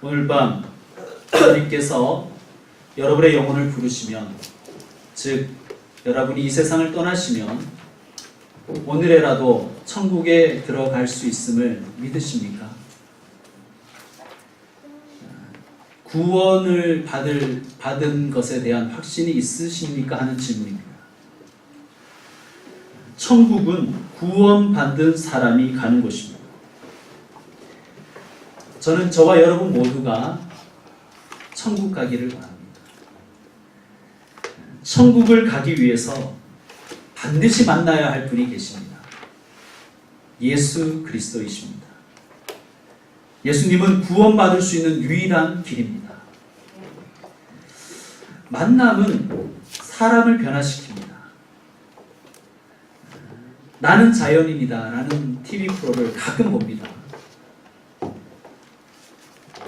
오늘 밤 하나님께서 여러분의 영혼을 부르시면, 즉 여러분이 이 세상을 떠나시면 오늘에라도 천국에 들어갈 수 있음을 믿으십니까? 구원을 받은 것에 대한 확신이 있으십니까? 하는 질문입니다. 천국은 구원받은 사람이 가는 곳입니다. 저는 저와 여러분 모두가 천국 가기를 원합니다. 천국을 가기 위해서 반드시 만나야 할 분이 계십니다. 예수 그리스도이십니다. 예수님은 구원받을 수 있는 유일한 길입니다. 만남은 사람을 변화시킵니다. 나는 자연인이다 라는 TV 프로를 가끔 봅니다.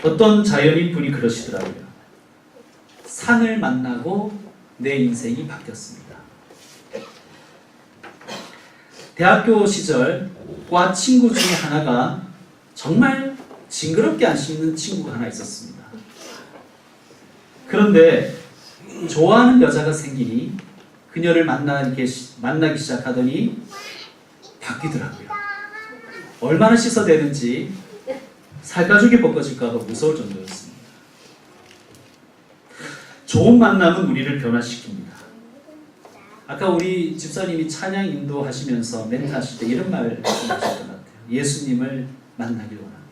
어떤 자연인 분이 그러시더라고요. 산을 만나고 내 인생이 바뀌었습니다. 대학교 시절 과 친구 중에 하나가 정말 징그럽게 안 씹는 친구가 하나 있었습니다. 그런데 좋아하는 여자가 생기니 그녀를 만나기 시작하더니 바뀌더라고요. 얼마나 씻어대는지 살가죽이 벗겨질까 봐 무서울 정도였습니다. 좋은 만남은 우리를 변화시킵니다. 아까 우리 집사님이 찬양 인도하시면서 멘트 하실 때 이런 말 하셨던 것 같아요. 예수님을 만나길 원합니다.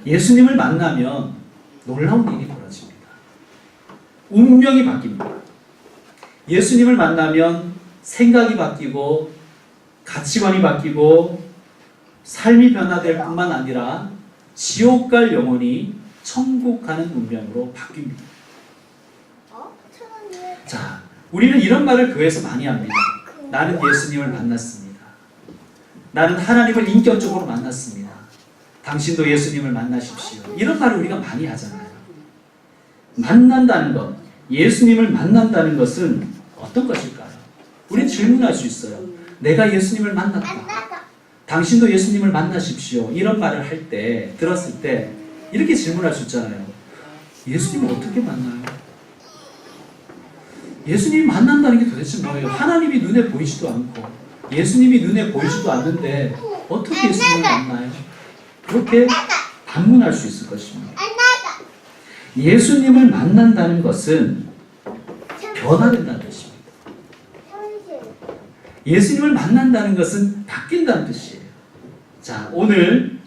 예수님을 만나면 놀라운 일이 벌어집니다. 운명이 바뀝니다. 예수님을 만나면 생각이 바뀌고 가치관이 바뀌고 삶이 변화될 뿐만 아니라 지옥 갈 영혼이 천국 가는 운명으로 바뀝니다. 자, 우리는 이런 말을 교회에서 많이 합니다. 나는 예수님을 만났습니다. 나는 하나님을 인격적으로 만났습니다. 당신도 예수님을 만나십시오. 이런 말을 우리가 많이 하잖아요. 만난다는 것, 예수님을 만난다는 것은 어떤 것일까요? 우리는 질문할 수 있어요. 내가 예수님을 만났다. 당신도 예수님을 만나십시오. 이런 말을 할 때, 들었을 때 이렇게 질문할 수 있잖아요. 예수님을 어떻게 만나요? 예수님이 만난다는 게 도대체 뭐예요? 하나님이 눈에 보이지도 않고 예수님이 눈에 보이지도 않는데 어떻게 예수님을 만나요? 그렇게 반문할 수 있을 것입니다. 예수님을 만난다는 것은 변화된다는 뜻입니다. 예수님을 만난다는 것은 바뀐다는 뜻이에요. 자, 오늘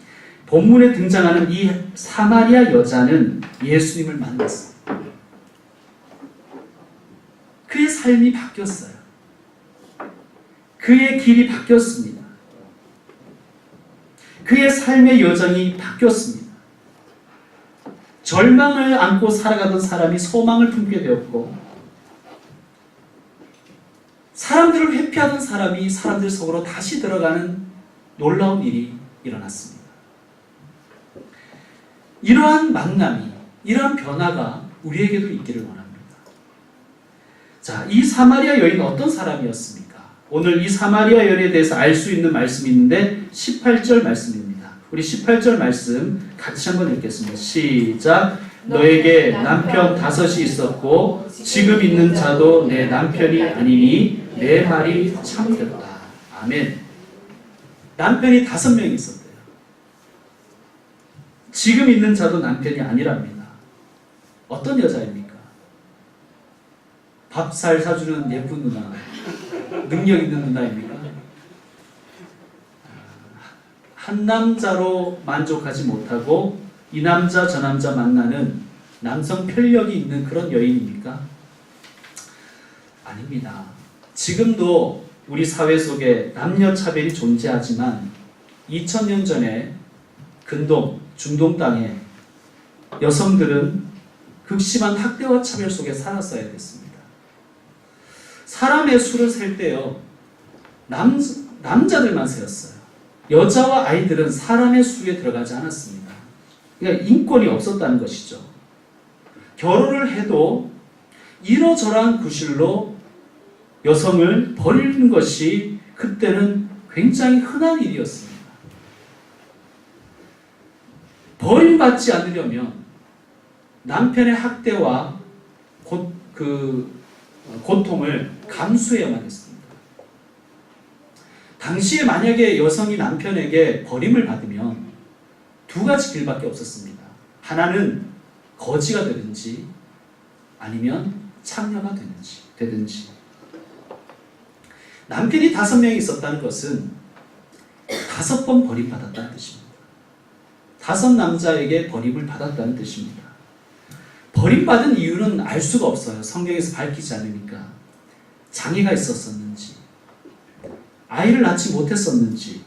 본문에 등장하는 이 사마리아 여자는 예수님을 만났어요. 그의 삶이 바뀌었어요. 그의 길이 바뀌었습니다. 그의 삶의 여정이 바뀌었습니다. 절망을 안고 살아가던 사람이 소망을 품게 되었고, 사람들을 회피하던 사람이 사람들 속으로 다시 들어가는 놀라운 일이 일어났습니다. 이러한 만남이, 이러한 변화가 우리에게도 있기를 원합니다. 자, 이 사마리아 여인은 어떤 사람이었습니까? 오늘 이 사마리아 여인에 대해서 알 수 있는 말씀이 있는데 18절 말씀입니다. 우리 18절 말씀 같이 한번 읽겠습니다. 시작. 너에게 남편 5이 있었고 지금 있는 자도 내 남편이 아니니 내 말이 참되다. 아멘. 남편이 5명이 있었대요. 지금 있는 자도 남편이 아니랍니다. 어떤 여자입니까? 밥 잘 사주는 예쁜 누나, 능력 있는 누나입니까? 한 남자로 만족하지 못하고 이 남자 저 남자 만나는 남성 편력이 있는 그런 여인입니까? 아닙니다. 지금도 우리 사회 속에 남녀 차별이 존재하지만 2000년 전에 근동, 중동 땅에 여성들은 극심한 학대와 차별 속에 살았어야 됐습니다. 사람의 수를 셀 때요, 남자들만 세었어요. 여자와 아이들은 사람의 수에 들어가지 않았습니다. 그러니까 인권이 없었다는 것이죠. 결혼을 해도 이러저러한 구실로 여성을 버리는 것이 그때는 굉장히 흔한 일이었습니다. 버림받 버림받지 않으려면 남편의 학대와 고통을 감수해야만 했습니다. 당시에 만약에 여성이 남편에게 버림을 받으면 두 가지 길밖에 없었습니다. 하나는 거지가 되든지 아니면 창녀가 되든지. 남편이 5명이 있었다는 것은 5번 버림받았다는 뜻입니다. 5 남자에게 버림을 받았다는 뜻입니다. 버림받은 이유는 알 수가 없어요. 성경에서 밝히지 않으니까. 장애가 있었었는지, 아이를 낳지 못했었는지.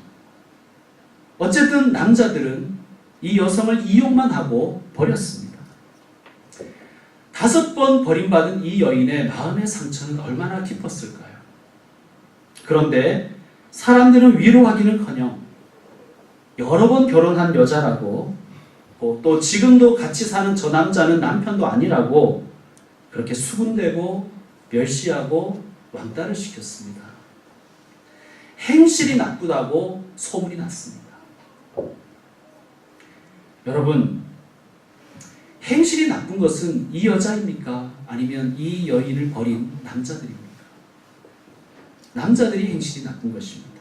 어쨌든 남자들은 이 여성을 이용만 하고 버렸습니다. 5번 버림받은 이 여인의 마음의 상처는 얼마나 깊었을까요? 그런데 사람들은 위로하기는커녕 여러 번 결혼한 여자라고 또 지금도 같이 사는 저 남자는 남편도 아니라고 그렇게 수군대고 멸시하고 왕따를 시켰습니다. 행실이 나쁘다고 소문이 났습니다. 여러분, 행실이 나쁜 것은 이 여자입니까? 아니면 이 여인을 버린 남자들입니까? 남자들이 행실이 나쁜 것입니다.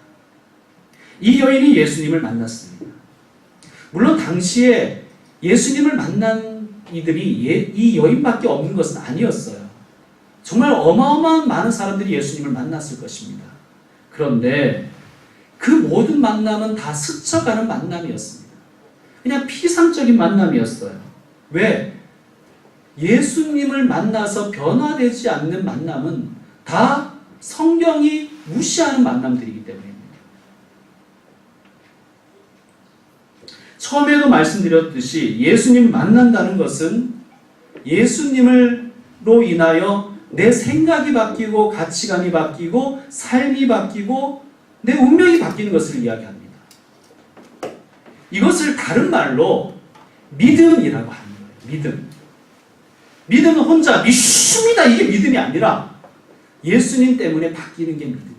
이 여인이 예수님을 만났습니다. 물론 당시에 예수님을 만난 이들이 이 여인밖에 없는 것은 아니었어요. 정말 어마어마한 많은 사람들이 예수님을 만났을 것입니다. 그런데 그 모든 만남은 다 스쳐가는 만남이었습니다. 그냥 피상적인 만남이었어요. 왜? 예수님을 만나서 변화되지 않는 만남은 다 성경이 무시하는 만남들이기 때문입니다. 처음에도 말씀드렸듯이 예수님 만난다는 것은 예수님으로 인하여 내 생각이 바뀌고 가치관이 바뀌고 삶이 바뀌고 내 운명이 바뀌는 것을 이야기합니다. 이것을 다른 말로 믿음이라고 하는 거예요. 믿음. 믿음은 혼자 믿습니다 이게 믿음이 아니라 예수님 때문에 바뀌는 게 믿음이에요.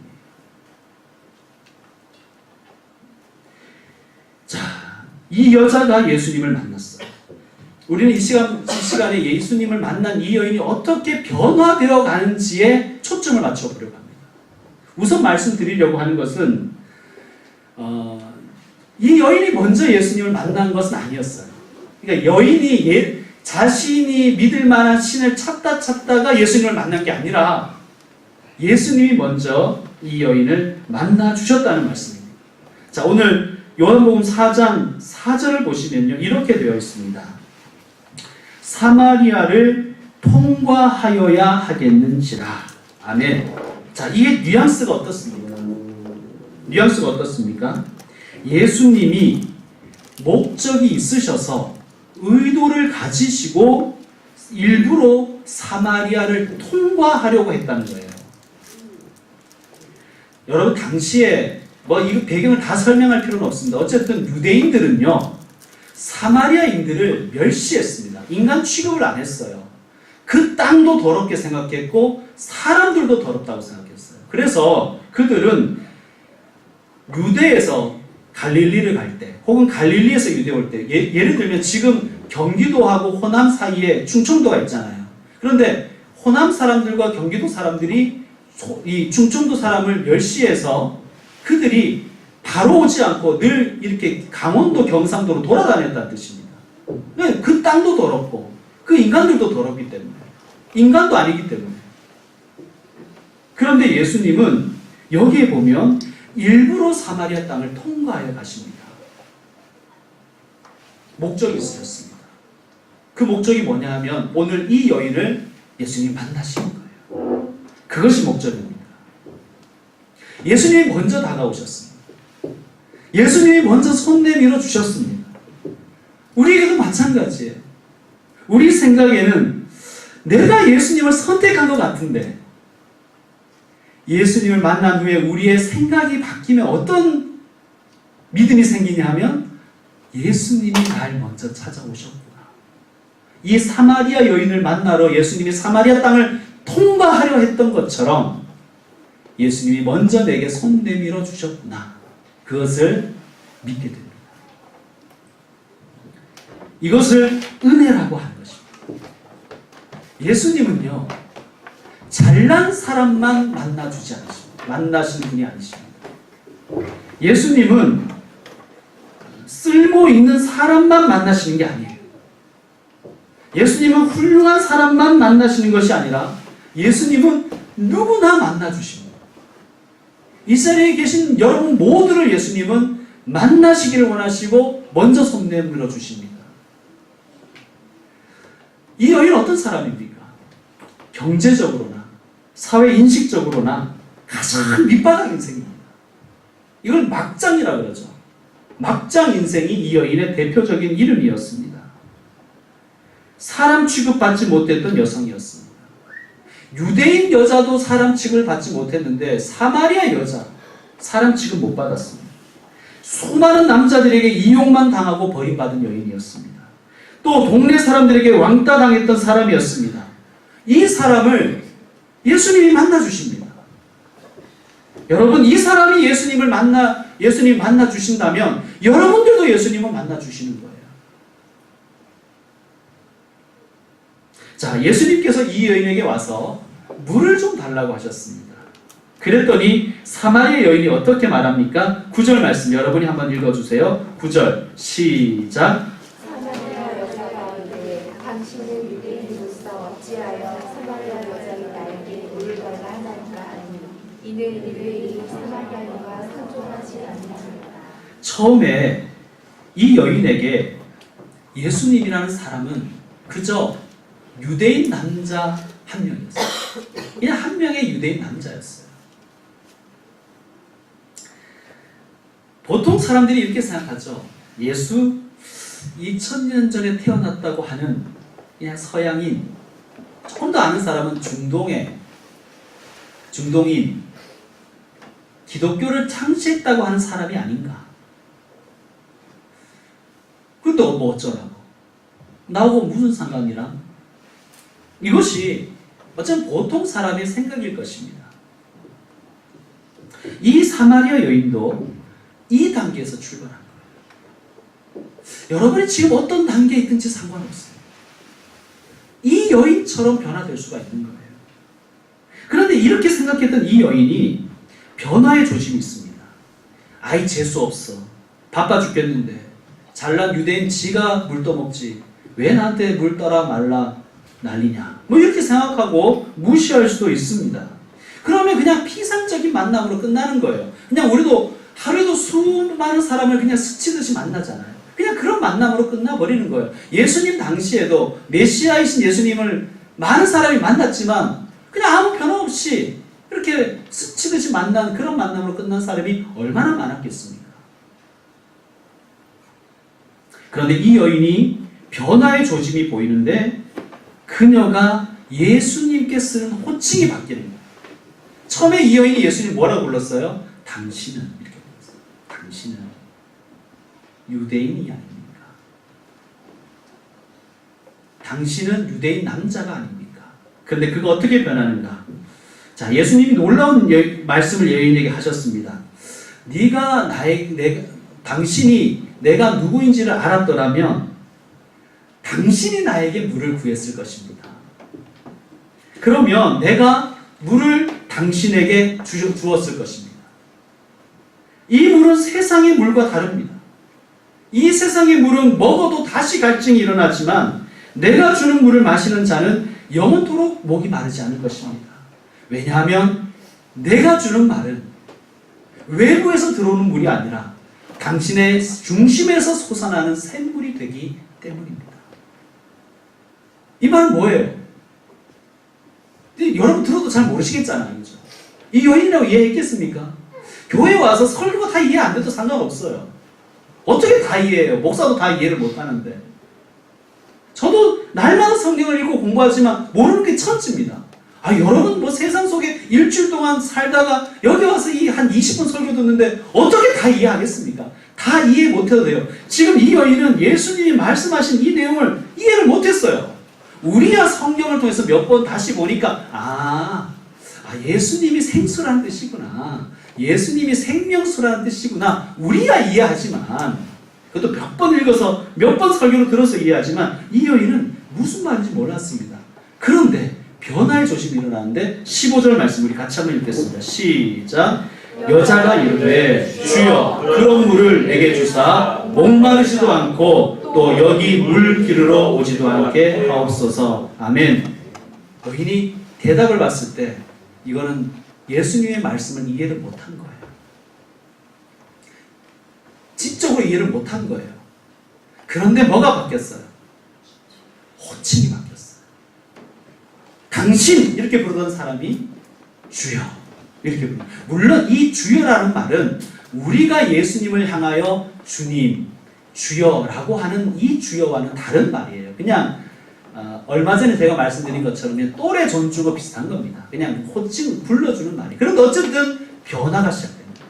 자, 이 여자가 예수님을 만났어요. 우리는 이 시간에 예수님을 만난 이 여인이 어떻게 변화되어 가는지에 초점을 맞춰보려고 합니다. 우선 말씀드리려고 하는 것은 이 여인이 먼저 예수님을 만난 것은 아니었어요. 그러니까 여인이 자신이 믿을 만한 신을 찾다가 예수님을 만난 게 아니라 예수님이 먼저 이 여인을 만나 주셨다는 말씀입니다. 자, 오늘 요한복음 4장 4절을 보시면요, 이렇게 되어 있습니다. 사마리아를 통과하여야 하겠는지라. 아멘. 자, 이게 뉘앙스가 어떻습니까? 뉘앙스가 어떻습니까? 예수님이 목적이 있으셔서 의도를 가지시고 일부러 사마리아를 통과하려고 했다는 거예요. 여러분, 당시에 이 배경을 다 설명할 필요는 없습니다. 어쨌든 유대인들은요, 사마리아인들을 멸시했습니다. 인간 취급을 안 했어요. 그 땅도 더럽게 생각했고 사람들도 더럽다고 생각했어요. 그래서 그들은 유대에서 갈릴리를 갈 때, 혹은 갈릴리에서 유대 올 때, 예를 들면 지금 경기도하고 호남 사이에 충청도가 있잖아요. 그런데 호남 사람들과 경기도 사람들이 이 충청도 사람을 멸시해서 그들이 바로 오지 않고 늘 이렇게 강원도, 경상도로 돌아다녔다는 뜻입니다. 그 땅도 더럽고 그 인간들도 더럽기 때문에, 인간도 아니기 때문에. 그런데 예수님은 여기에 보면 일부러 사마리아 땅을 통과하여 가십니다. 목적이 있으셨습니다. 그 목적이 뭐냐 하면 오늘 이 여인을 예수님이 만나시는 거예요. 그것이 목적입니다. 예수님이 먼저 다가오셨습니다. 예수님이 먼저 손 내밀어 주셨습니다. 우리에게도 마찬가지예요. 우리 생각에는 내가 예수님을 선택한 것 같은데, 예수님을 만난 후에 우리의 생각이 바뀌면 어떤 믿음이 생기냐 하면 예수님이 날 먼저 찾아오셨구나. 이 사마리아 여인을 만나러 예수님이 사마리아 땅을 통과하려 했던 것처럼 예수님이 먼저 내게 손 내밀어 주셨구나. 그것을 믿게 됩니다. 이것을 은혜라고 하는 것입니다. 예수님은요, 잘난 사람만 만나시는 분이 아니십니다. 예수님은 쓸모 있는 사람만 만나시는 게 아니에요. 예수님은 훌륭한 사람만 만나시는 것이 아니라 예수님은 누구나 만나주십니다. 이 자리에 계신 여러분 모두를 예수님은 만나시기를 원하시고 먼저 손 내밀어 주십니다. 이 여인은 어떤 사람입니까? 경제적으로나 사회 인식적으로나 가장 밑바닥 인생입니다. 이걸 막장이라 그러죠. 막장 인생이 이 여인의 대표적인 이름이었습니다. 사람 취급받지 못했던 여성이었습니다. 유대인 여자도 사람 취급을 받지 못했는데 사마리아 여자 사람 취급 못 받았습니다. 수많은 남자들에게 이용만 당하고 버림받은 여인이었습니다. 또 동네 사람들에게 왕따 당했던 사람이었습니다. 이 사람을 예수님이 만나주십니다. 여러분, 이 사람이 예수님 만나 주신다면 여러분들도 예수님을 만나 주시는 거예요. 자, 예수님께서 이 여인에게 와서 물을 좀 달라고 하셨습니다. 그랬더니 사마리아 여인이 어떻게 말합니까? 9절 말씀 여러분이 한번 읽어주세요. 9절 시작. 사마리아 여자가 이르되 당신은 유대인으로서 어찌하여 사마리아 여자가 나에게 물을 달라 하나이까 하니 이는 유대인이 사마리아인과 상종하지 않느니라. 처음에 이 여인에게 예수님이라는 사람은 그저 유대인 남자 한 명이었어요. 그냥 한 명의 유대인 남자였어요. 보통 사람들이 이렇게 생각하죠. 예수 2000년 전에 태어났다고 하는 그냥 서양인, 조금 더 아는 사람은 중동인, 기독교를 창시했다고 하는 사람이 아닌가. 근데 뭐 어쩌라고. 나하고 무슨 상관이랑? 이것이 어쩌면 보통 사람의 생각일 것입니다. 이 사마리아 여인도 이 단계에서 출발한 거예요. 여러분이 지금 어떤 단계에 있든지 상관없어요. 이 여인처럼 변화될 수가 있는 거예요. 그런데 이렇게 생각했던 이 여인이 변화의 조짐이 있습니다. 아이 재수 없어. 바빠 죽겠는데. 잘난 유대인 지가 물 떠먹지. 왜 나한테 물 떠라 말라 난리냐. 뭐 이렇게 생각하고 무시할 수도 있습니다. 그러면 그냥 피상적인 만남으로 끝나는 거예요. 그냥 우리도 하루에도 수많은 사람을 그냥 스치듯이 만나잖아요. 그냥 그런 만남으로 끝나버리는 거예요. 예수님 당시에도 메시아이신 예수님을 많은 사람이 만났지만 그냥 아무 변화 없이 이렇게 스치듯이 만난 그런 만남으로 끝난 사람이 얼마나 많았겠습니까? 그런데 이 여인이 변화의 조짐이 보이는데 그녀가 예수님께 쓰는 호칭이 바뀌는 거예요. 처음에 이 여인이 예수님 뭐라고 불렀어요? 당신은 이렇게 불렀어요. 당신은 유대인이 아닙니까? 당신은 유대인 남자가 아닙니까? 그런데 그거 어떻게 변하는가? 자, 예수님이 놀라운 말씀을 여인에게 하셨습니다. 당신이 내가 누구인지를 알았더라면 당신이 나에게 물을 구했을 것입니다. 그러면 내가 물을 당신에게 주었을 것입니다. 이 물은 세상의 물과 다릅니다. 이 세상의 물은 먹어도 다시 갈증이 일어나지만 내가 주는 물을 마시는 자는 영원토록 목이 마르지 않을 것입니다. 왜냐하면 내가 주는 말은 외부에서 들어오는 물이 아니라 당신의 중심에서 솟아나는 샘물이 되기 때문입니다. 이 말은 뭐예요? 여러분 들어도 잘 모르시겠잖아요. 그죠? 이 여인이라고 이해했겠습니까? 교회 와서 설교 다 이해 안 돼도 상관없어요. 어떻게 다 이해해요? 목사도 다 이해를 못하는데. 저도 날마다 성경을 읽고 공부하지만 모르는 게 천지입니다. 여러분 뭐 세상 속에 일주일 동안 살다가 여기 와서 한 20분 설교 듣는데 어떻게 다 이해하겠습니까? 다 이해 못해도 돼요. 지금 이 여인은 예수님이 말씀하신 이 내용을 이해를 못했어요. 우리야 성경을 통해서 몇 번 다시 보니까 예수님이 생수라는 뜻이구나. 예수님이 생명수라는 뜻이구나. 우리야 이해하지만 그것도 몇 번 읽어서 몇 번 설교를 들어서 이해하지만 이 여인은 무슨 말인지 몰랐습니다. 그런데 변화의 조짐이 일어나는데 15절 말씀 우리 같이 한번 읽겠습니다. 시작. 여자가 이르되 주여 그런 물을 내게 주사 목마르지도 않고 또 여기 물 기르러 오지도 않게 하옵소서. 아멘. 여인이 대답을 봤을 때 이거는 예수님의 말씀을 이해를 못한 거예요. 지적으로 이해를 못한 거예요. 그런데 뭐가 바뀌었어요? 호칭이 바뀌었어요. 당신 이렇게 부르던 사람이 주여 이렇게 부르는. 물론 이 주여라는 말은 우리가 예수님을 향하여 주님, 주여라고 하는 이 주여와는 다른 말이에요. 그냥 얼마 전에 제가 말씀드린 것처럼 그냥 또래 존중과 비슷한 겁니다. 그냥 호칭 불러주는 말이. 그런데 어쨌든 변화가 시작됩니다.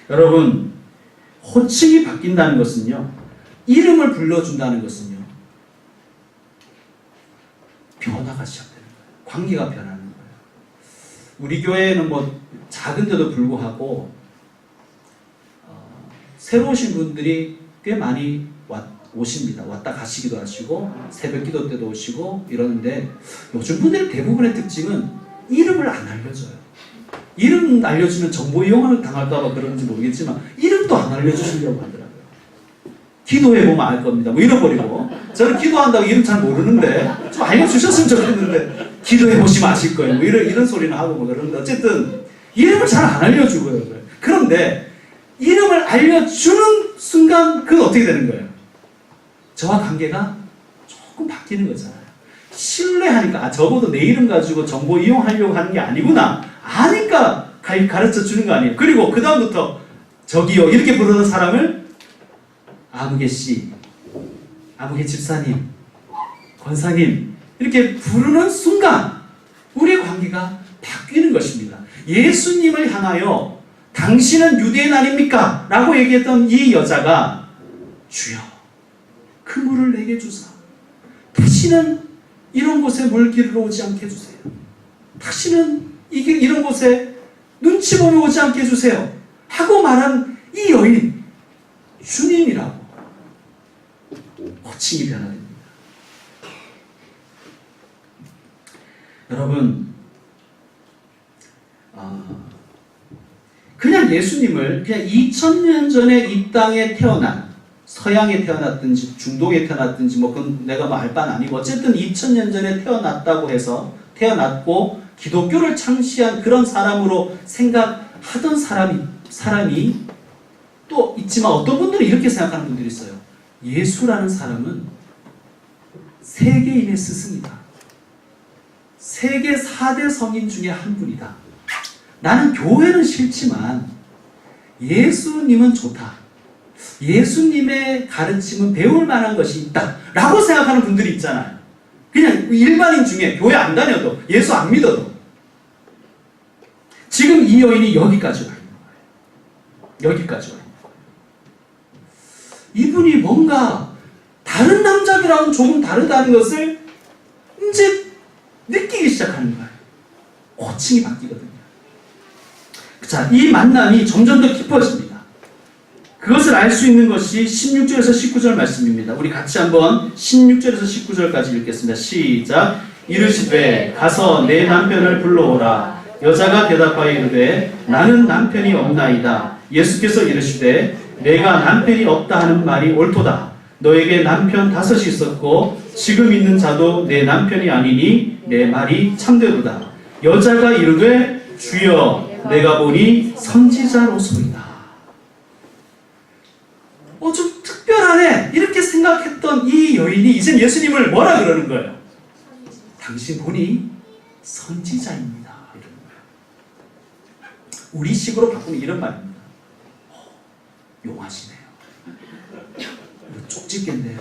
여러분, 호칭이 바뀐다는 것은요, 이름을 불러준다는 것은요, 변화가 시작되는 거예요. 관계가 변하는 거예요. 우리 교회는 뭐 작은데도 불구하고 새로 오신 분들이 꽤 많이 오십니다. 왔다 가시기도 하시고 새벽 기도 때도 오시고 이러는데 요즘 분들의 대부분의 특징은 이름을 안 알려줘요. 이름 알려주면 정보 이용을 당할까봐 그런지 모르겠지만 이름도 안 알려주시려고 하더라고요. 기도해보면 알 겁니다. 뭐 잃어버리고. 저는 기도한다고 이름 잘 모르는데 좀 알려주셨으면 좋겠는데 기도해보시면 아실 거예요. 뭐 이런 소리는 하고 뭐 그러는데 어쨌든 이름을 잘 안 알려주고요. 그런데 이름을 알려주는 순간 그건 어떻게 되는 거예요? 저와 관계가 조금 바뀌는 거잖아요. 신뢰하니까 적어도 내 이름 가지고 정보 이용하려고 하는 게 아니구나. 아니까 가르쳐 주는 거 아니에요. 그리고 그 다음부터 저기요 이렇게 부르는 사람을 아무개 씨, 아무개 집사님, 권사님 이렇게 부르는 순간 우리의 관계가 바뀌는 것입니다. 예수님을 향하여 당신은 유대인 아닙니까? 라고 얘기했던 이 여자가 주여 그 물을 내게 주사 다시는 이런 곳에 물 기르러 오지 않게 해주세요. 다시는 이런 곳에 눈치 보며 오지 않게 해주세요. 하고 말한 이 여인 주님이라고 호칭이 변화됩니다. 여러분 그냥 예수님을 그냥 2000년 전에 이 땅에 태어난 서양에 태어났든지 중동에 태어났든지 뭐 그건 내가 뭐 알 바는 아니고 어쨌든 2000년 전에 태어났다고 해서 태어났고 기독교를 창시한 그런 사람으로 생각하던 사람이 또 있지만 어떤 분들은 이렇게 생각하는 분들이 있어요. 예수라는 사람은 세계인의 스승이다. 세계 4대 성인 중에 한 분이다. 나는 교회는 싫지만 예수님은 좋다. 예수님의 가르침은 배울 만한 것이 있다. 라고 생각하는 분들이 있잖아요. 그냥 일반인 중에 교회 안 다녀도 예수 안 믿어도. 지금 이 여인이 여기까지 와 있는 거예요. 여기까지 와 있는 거예요. 이분이 뭔가 다른 남자들하고는 조금 다르다는 것을 이제 느끼기 시작하는 거예요. 호칭이 바뀌거든요. 자, 이 만남이 점점 더 깊어집니다. 그것을 알 수 있는 것이 16절에서 19절 말씀입니다. 우리 같이 한번 16절에서 19절까지 읽겠습니다. 시작. 이르시되 가서 내 남편을 불러오라. 여자가 대답하여 이르되 나는 남편이 없나이다. 예수께서 이르시되 내가 남편이 없다 하는 말이 옳도다. 너에게 남편 5이 있었고 지금 있는 자도 내 남편이 아니니 내 말이 참되도다. 여자가 이르되 주여 내가 보니 선지자로소이다. 좀 특별하네 이렇게 생각했던 이 여인이 이제 예수님을 뭐라 그러는 거예요? 당신 보니 선지자입니다. 이러는 거예요. 우리식으로 바꾸면 이런 말입니다. 용하시네요. 쪽집겠네요.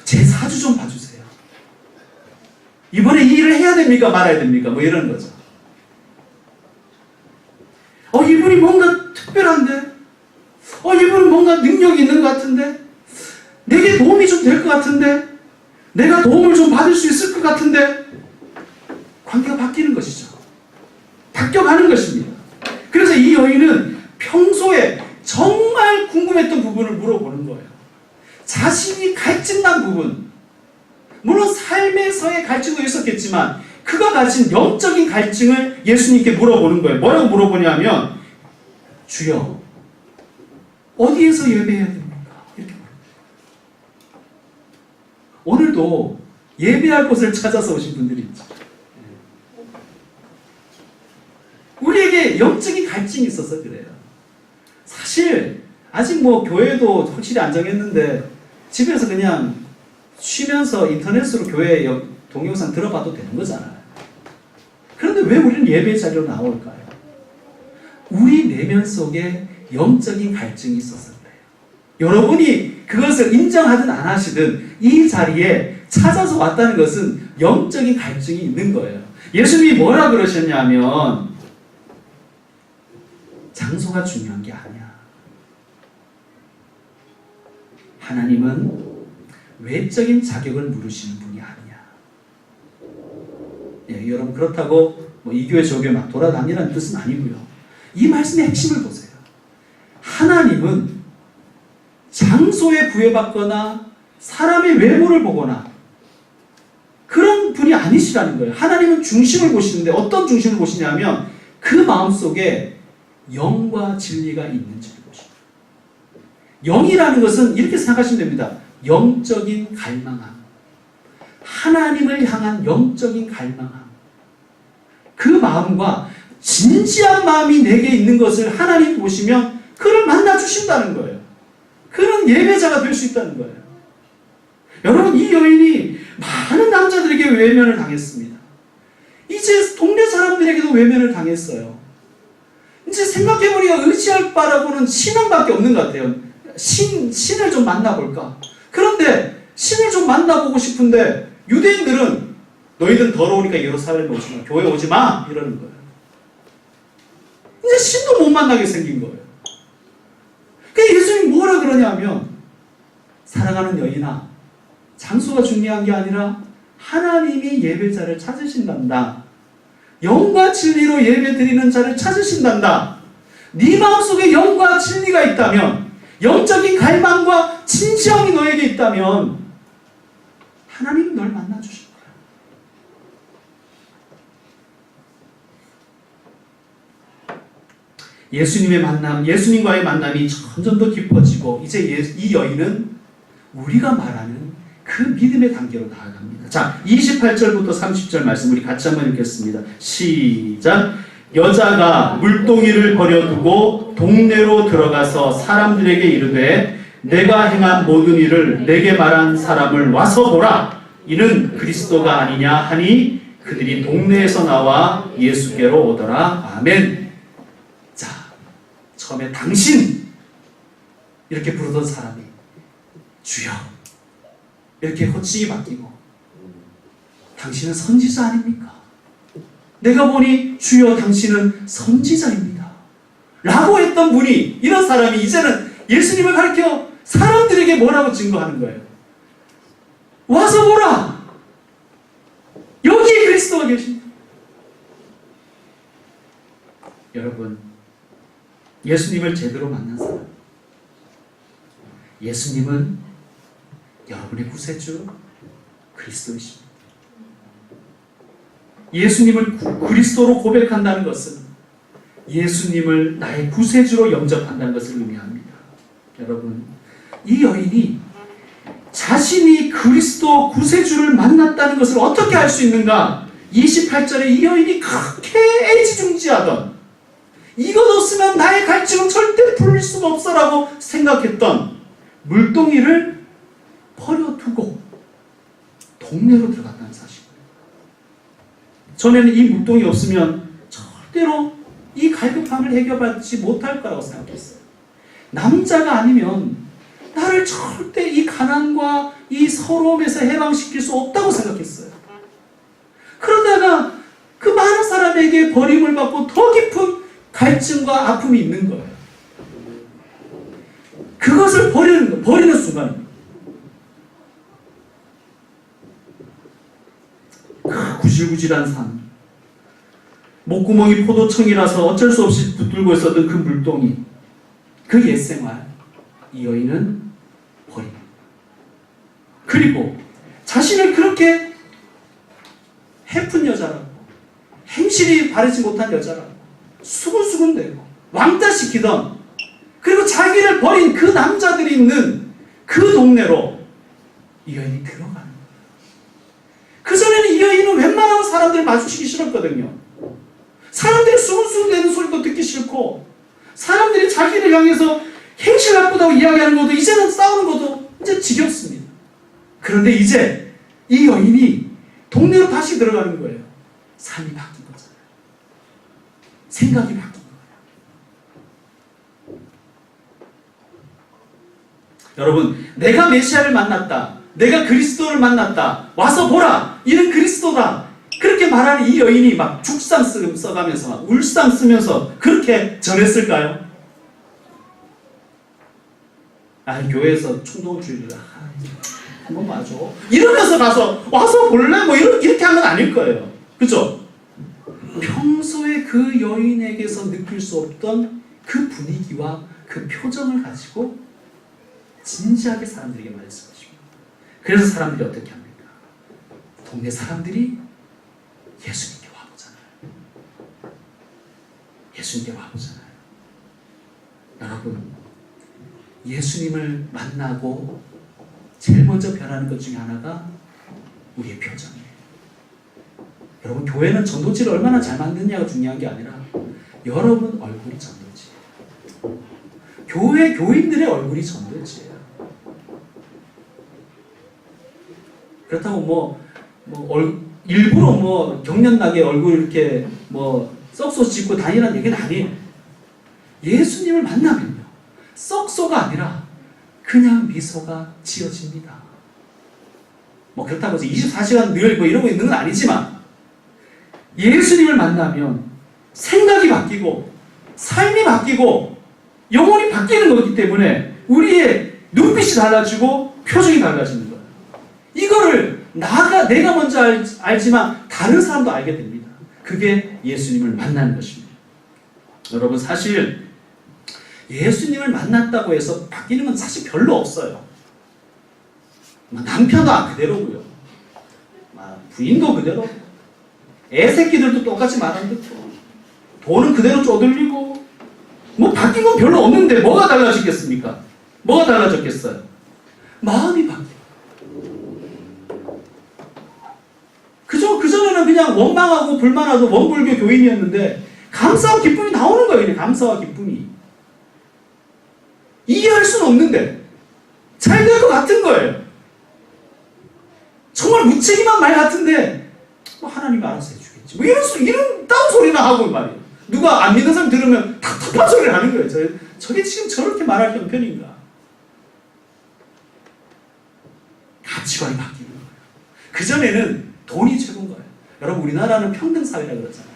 제 사주 좀 봐주세요. 이번에 이 일을 해야 됩니까? 말아야 됩니까? 뭐 이런 거죠. 이분이 뭔가 특별한데? 이분은 뭔가 능력이 있는 것 같은데? 내게 도움이 좀 될 것 같은데? 내가 도움을 좀 받을 수 있을 것 같은데? 관계가 바뀌는 것이죠. 바뀌어가는 것입니다. 그래서 이 여인은 평소에 정말 정말 궁금했던 부분을 물어보는 거예요. 자신이 갈증난 부분, 물론 삶에서의 갈증도 있었겠지만 그가 가진 영적인 갈증을 예수님께 물어보는 거예요. 뭐라고 물어보냐면 주여 어디에서 예배해야 됩니까? 이렇게 물어요. 오늘도 예배할 곳을 찾아서 오신 분들이 있죠. 우리에게 영적인 갈증이 있어서 그래요. 사실 아직 뭐 교회도 확실히 안 정했는데 집에서 그냥 쉬면서 인터넷으로 교회 동영상 들어봐도 되는 거잖아요. 그런데 왜 우리는 예배 자리로 나올까요? 우리 내면 속에 영적인 갈증이 있어서 그래요. 여러분이 그것을 인정하든 안 하시든 이 자리에 찾아서 왔다는 것은 영적인 갈증이 있는 거예요. 예수님이 뭐라 그러셨냐면 장소가 중요한 게 아니야. 하나님은 외적인 자격을 물으시는 분이 아니야. 예, 여러분 그렇다고 뭐 이 교회 저 교회 막 돌아다니라는 뜻은 아니고요. 이 말씀의 핵심을 보세요. 하나님은 장소에 구애받거나 사람의 외모를 보거나 그런 분이 아니시라는 거예요. 하나님은 중심을 보시는데 어떤 중심을 보시냐면 그 마음속에 영과 진리가 있는지를 보십니다. 영이라는 것은 이렇게 생각하시면 됩니다. 영적인 갈망함. 하나님을 향한 영적인 갈망함. 그 마음과 진지한 마음이 내게 있는 것을 하나님 보시면 그를 만나주신다는 거예요. 그는 예배자가 될 수 있다는 거예요. 여러분 이 여인이 많은 남자들에게 외면을 당했습니다. 이제 동네 사람들에게도 외면을 당했어요. 이제 생각해보니까 의지할 바라고는 신앙밖에 없는 것 같아요. 신을 좀 만나볼까? 그런데 신을 좀 만나보고 싶은데 유대인들은 너희들은 더러우니까 예루살렘에 오지 마. 교회 오지 마. 이러는 거예요. 이제 신도 못 만나게 생긴 거예요. 그래서 예수님이 뭐라 그러냐면 사랑하는 여인아 장소가 중요한 게 아니라 하나님이 예배자를 찾으신단다. 영과 진리로 예배 드리는 자를 찾으신단다. 네 마음속에 영과 진리가 있다면 영적인 갈망과 진지함이 너에게 있다면 하나님이 널 만나주실 거야. 예수님의 만남, 예수님과의 만남이 점점 더 깊어지고 이제 이 여인은 우리가 말하는 그 믿음의 단계로 나아갑니다. 자, 28절부터 30절 말씀 우리 같이 한번 읽겠습니다. 시작. 여자가 물동이를 버려두고 동네로 들어가서 사람들에게 이르되 내가 행한 모든 일을 내게 말한 사람을 와서 보라. 이는 그리스도가 아니냐 하니 그들이 동네에서 나와 예수께로 오더라. 아멘. 자, 처음에 당신 이렇게 부르던 사람이 주여 이렇게 호칭이 바뀌고 당신은 선지자 아닙니까? 내가 보니 주여 당신은 선지자입니다. 라고 했던 분이 이런 사람이 이제는 예수님을 가리켜 사람들에게 뭐라고 증거하는 거예요? 와서 보라! 여기에 그리스도가 계십니다. 여러분 예수님을 제대로 만난 사람 예수님은 여러분의 구세주 그리스도이십니다. 예수님을 그리스도로 고백한다는 것은 예수님을 나의 구세주로 영접한다는 것을 의미합니다. 여러분, 이 여인이 자신이 그리스도 구세주를 만났다는 것을 어떻게 알 수 있는가? 28절에 이 여인이 그렇게 애지중지하던 이것 없으면 나의 갈증은 절대 풀릴 수가 없어라고 생각했던 물동이를 버려두고 동네로 들어갔다는 사실. 전에는 이 물동이 없으면 절대로 이 갈급함을 해결받지 못할 거라고 생각했어요. 남자가 아니면 나를 절대 이 가난과 이 서러움에서 해방시킬 수 없다고 생각했어요. 그러다가 그 많은 사람에게 버림을 받고 더 깊은 갈증과 아픔이 있는 거예요. 그것을 버리는 순간입니다. 구질구질한 삶, 목구멍이 포도청이라서 어쩔 수 없이 붙들고 있었던 그 물동이, 그 옛생활, 이 여인은 버립니다. 그리고 자신을 그렇게 해픈 여자라고, 행실이 바르지 못한 여자라고 수군수군대고 왕따시키던, 그리고 자기를 버린 그 남자들이 있는 그 동네로 이 여인이 들어가는 거예요. 그전에는 이 여인은 웬만하면 사람들 마주치기 싫었거든요. 사람들이 수군수군대는 소리도 듣기 싫고, 사람들이 자기를 향해서 행실 나쁘다고 이야기하는 것도, 이제는 싸우는 것도 이제 지겹습니다. 그런데 이제 이 여인이 동네로 다시 들어가는 거예요. 삶이 바뀐 거잖아요. 생각이 바뀐 거예요. 여러분, 내가 메시아를 만났다, 내가 그리스도를 만났다, 와서 보라, 이는 그리스도다, 그렇게 말하는 이 여인이 막 죽상 써가면서 막 울상 쓰면서 그렇게 전했을까요? 교회에서 충동주의를 한번 봐줘 이러면서 가서 와서 볼래? 뭐 이렇게 한 건 아닐 거예요. 그죠? 평소에 그 여인에게서 느낄 수 없던 그 분위기와 그 표정을 가지고 진지하게 사람들에게 말했을 것입니다. 그래서 사람들이 어떻게 합니까? 동네 사람들이 예수님께 와보잖아요. 예수님께 와보잖아요. 여러분, 예수님을 만나고 제일 먼저 변하는 것 중에 하나가 우리의 표정이에요. 여러분, 교회는 전도지를 얼마나 잘 만드냐가 중요한 게 아니라 여러분 얼굴이 전도지예요. 교회 교인들의 얼굴이 전도지예요. 그렇다고 일부러 경련나게 얼굴 이렇게 썩소 짓고 다니라는 얘기는 아니에요. 예수님을 만나면요, 썩소가 아니라 그냥 미소가 지어집니다. 그렇다고 해서 24시간 늘 이러고 있는 건 아니지만, 예수님을 만나면 생각이 바뀌고 삶이 바뀌고 영혼이 바뀌는 거기 때문에 우리의 눈빛이 달라지고 표정이 달라지는 거예요. 이거를 내가 먼저 알지만 다른 사람도 알게 됩니다. 그게 예수님을 만나는 것입니다. 여러분, 사실 예수님을 만났다고 해서 바뀌는 건 사실 별로 없어요. 남편도 그대로고요. 부인도 그대로, 애새끼들도 똑같이 말안 듣고, 돈은 그대로 쪼들리고, 바뀐 건 별로 없는데 뭐가 달라지겠습니까? 뭐가 달라졌겠어요? 마음이 바뀌어요. 그전에는 그냥 원망하고 불만하고 원불교 교인이었는데 감사와 기쁨이 나오는 거예요. 감사와 기쁨이. 이해할 수는 없는데 잘 될 것 같은 거예요. 정말 무책임한 말 같은데 하나님이 알아서 해주겠지. 이런 다운 소리나 하고 말이에요. 누가 안 믿는 사람 들으면 답답한 소리를 하는 거예요. 저게 지금 저렇게 말할 형편인가? 가치관이 바뀌는 거예요. 그전에는 돈이 최고인 거예요. 여러분, 우리나라는 평등사회라 그러잖아요.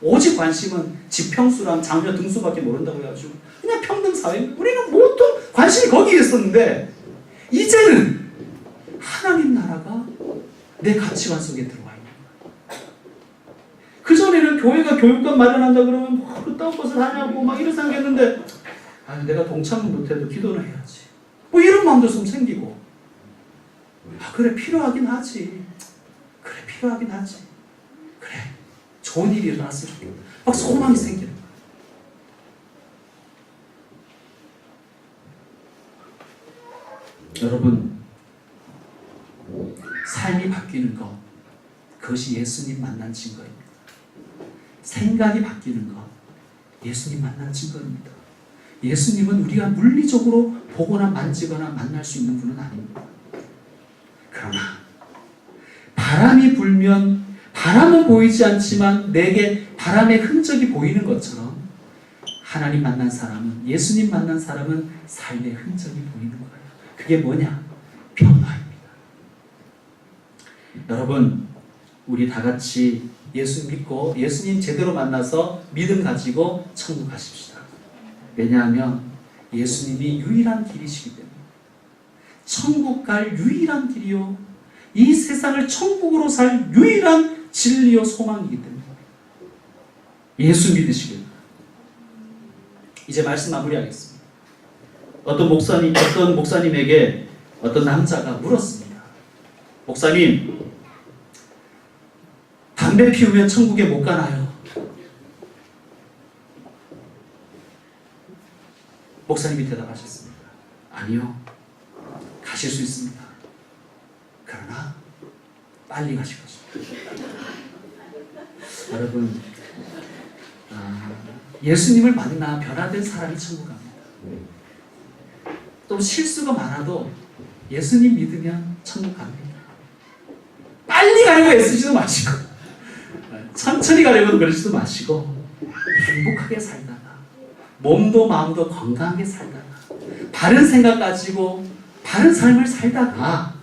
오직 관심은 지평수랑 장녀 등수밖에 모른다고 해가지고 그냥 평등사회, 우리는 모든 관심이 거기에 있었는데, 이제는 하나님 나라가 내 가치관 속에 들어와 있는 거예요. 그전에는 교회가 교육관 마련한다 그러면 그딴 것을 하냐고 이런 생각했는데, 내가 동참은 못해도 기도는 해야지, 이런 마음도 좀 생기고, 그래 필요하긴 하지, 그래 좋은 일이 일어났으면 좋겠다, 소망이 생기는 거예요. 여러분, 삶이 바뀌는 것, 그것이 예수님 만난 증거입니다. 생각이 바뀌는 것, 예수님 만난 증거입니다. 예수님은 우리가 물리적으로 보거나 만지거나 만날 수 있는 분은 아닙니다. 그러나 바람이 불면 바람은 보이지 않지만 내게 바람의 흔적이 보이는 것처럼 하나님 만난 사람은, 예수님 만난 사람은 삶의 흔적이 보이는 거예요. 그게 뭐냐? 변화입니다. 여러분, 우리 다 같이 예수 믿고 예수님 제대로 만나서 믿음 가지고 천국 가십시다. 왜냐하면 예수님이 유일한 길이시기 때문에, 천국 갈 유일한 길이요, 이 세상을 천국으로 살 유일한 진리요 소망이기 때문에 예수 믿으시길 바랍니다. 이제 말씀 마무리하겠습니다. 어떤 목사님에게 어떤 남자가 물었습니다. 목사님, 담배 피우면 천국에 못 가나요? 목사님이 대답하셨습니다. 아니요, 가실 수 있습니다. 그러나 빨리 가실 것입니다. 여러분, 예수님을 만나 변화된 사람이 천국 갑니다. 또 실수가 많아도 예수님 믿으면 천국 갑니다. 빨리 가려고 애쓰지도 마시고 천천히 가려고 그러지도 마시고 행복하게 살다가 몸도 마음도 건강하게 살다가 바른 생각 가지고 바른 삶을 살다가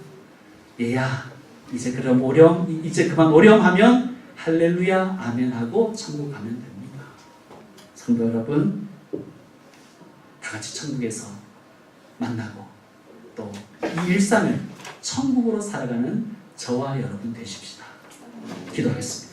얘야 이제 그만 오렴하면 할렐루야 아멘 하고 천국 가면 됩니다. 성도 여러분, 다 같이 천국에서 만나고 또 이 일상을 천국으로 살아가는 저와 여러분 되십시다. 기도하겠습니다.